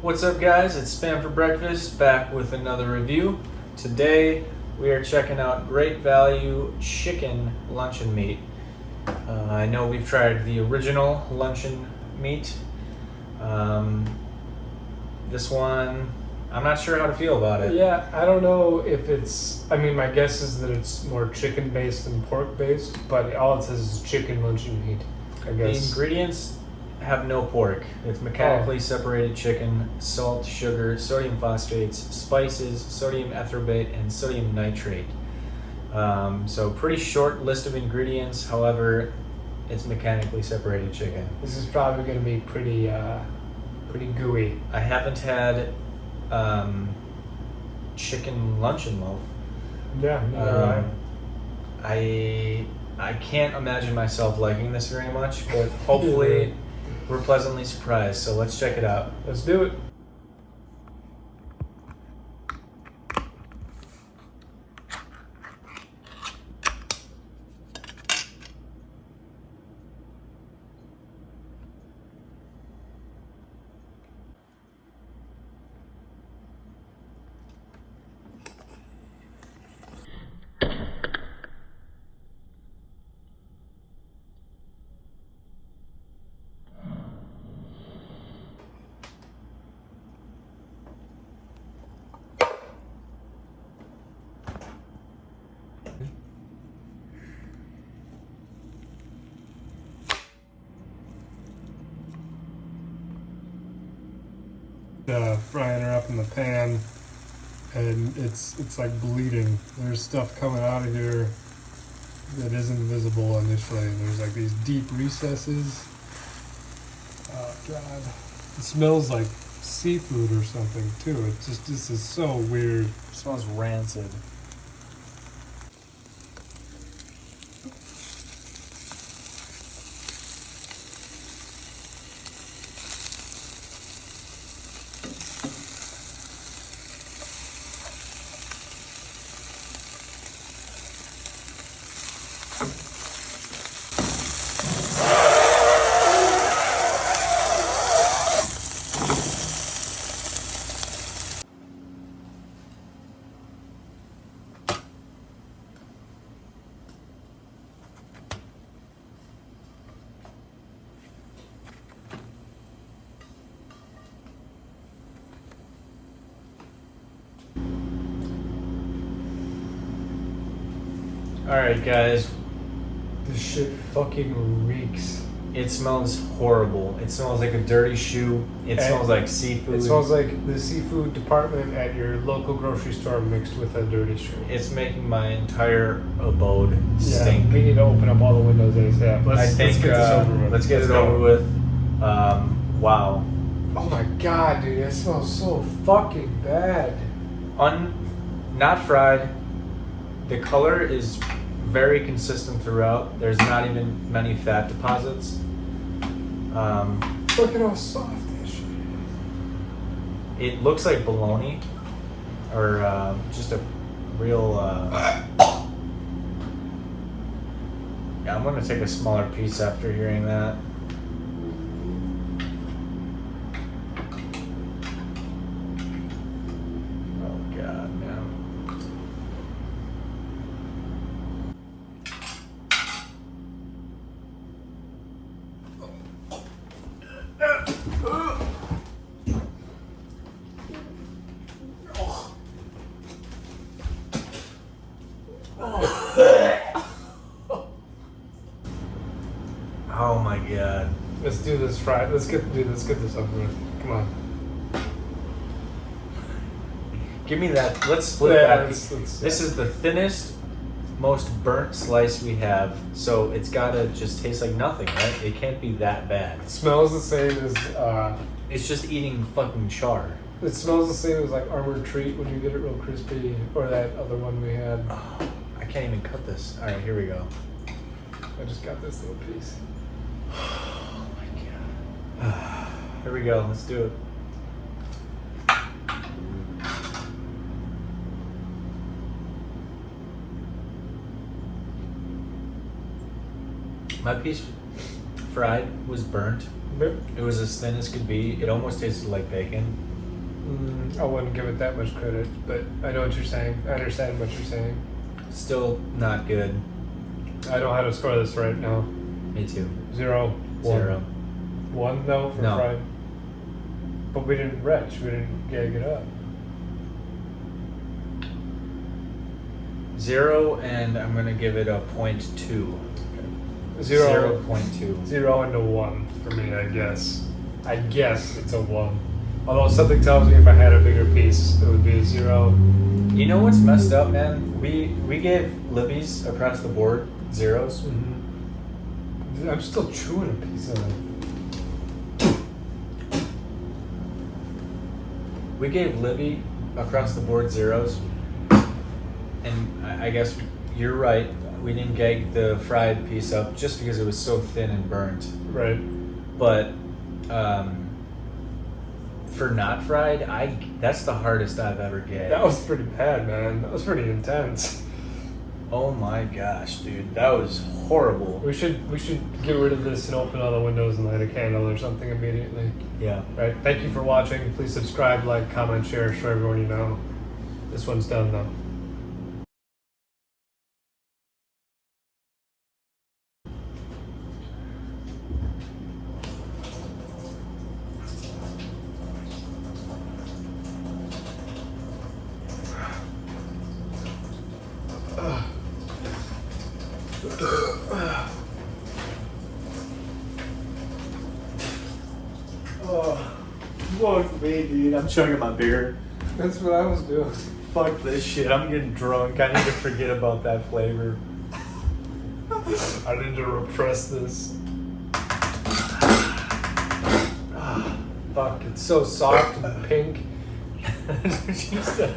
What's up, guys? It's Spam for Breakfast, back with another review. Today we are checking out Great Value Chicken Luncheon Meat. I know we've tried the original luncheon meat. This one, I'm not sure how to feel about it. Yeah, I don't know if it's, my guess is that it's more chicken based than pork based, but all it says is chicken luncheon meat, I guess. The ingredients have no pork. It's mechanically separated chicken, salt, sugar, sodium phosphates, spices, sodium ethorbate, and sodium nitrate. So pretty short list of ingredients. However, it's mechanically separated chicken. This is probably going to be pretty gooey. I haven't had chicken luncheon loaf. Yeah, neither I can't imagine myself liking this very much, but hopefully we're pleasantly surprised. So let's check it out. Let's do it. Frying her up in the pan, and it's like bleeding. There's stuff coming out of here that isn't visible initially. There's like these deep recesses. Oh god, it smells like seafood or something too. This is so weird. It smells rancid. Alright, guys, This shit fucking reeks. it smells horrible. It smells like a dirty shoe. It smells like seafood. It smells like the seafood department at your local grocery store mixed with a dirty shoe. It's making my entire abode stink. We need to open up all the windows ASAP. Let's get this over with. Let's get it over with. Wow. Oh my god, dude, that smells so fucking bad. Not fried. The color is very consistent throughout. There's not even many fat deposits. Look at how soft that shit is. It looks like bologna, or just a real. Yeah, I'm gonna take a smaller piece after hearing that. Oh god, man. Oh my god. Let's do this fried. Let's get this over with. Come on. Give me that. Let's split that. This is the thinnest, most burnt slice we have, so it's gotta just taste like nothing, right? It can't be that bad. It smells the same as It's just eating fucking char. it smells the same as like Armored Treat when you get it real crispy, or that other one we had. Oh, I can't even cut this. Alright, here we go. I just got this little piece. Oh my god. Here we go, let's do it. My piece fried was burnt. Yep. It was as thin as could be. It almost tasted like bacon. I wouldn't give it that much credit, but I know what you're saying. I understand what you're saying. Still not good. I know how to score this right now. Me too. 0, 1. 0. 1 though for No. fried. But we didn't retch. We didn't gag it up. 0, and I'm gonna give it a 0.2. 0, 0.2. 0 and a 1 for me, I guess. I guess it's a 1. Although something tells me if I had a bigger piece, it would be a 0. You know what's messed up, man? We gave Libby's across the board 0s. Mm-hmm. I'm still chewing a piece of it. We gave Libby across the board 0s, and I guess you're right. We didn't gag the fried piece up just because it was so thin and burnt. Right. But for not fried, that's the hardest I've ever gagged. That was pretty bad, man. That was pretty intense. Oh my gosh, dude, that was horrible. We should get rid of this and open all the windows and light a candle or something immediately. Yeah. Right. Thank you for watching. Please subscribe, like, comment, share, show everyone you know. This one's done though. Oh, fuck me, dude. I'm chugging my beer. That's what I was doing. Fuck this shit. I'm getting drunk. I need to forget about that flavor. I need to repress this. Fuck, it's so soft and pink. That's what she said.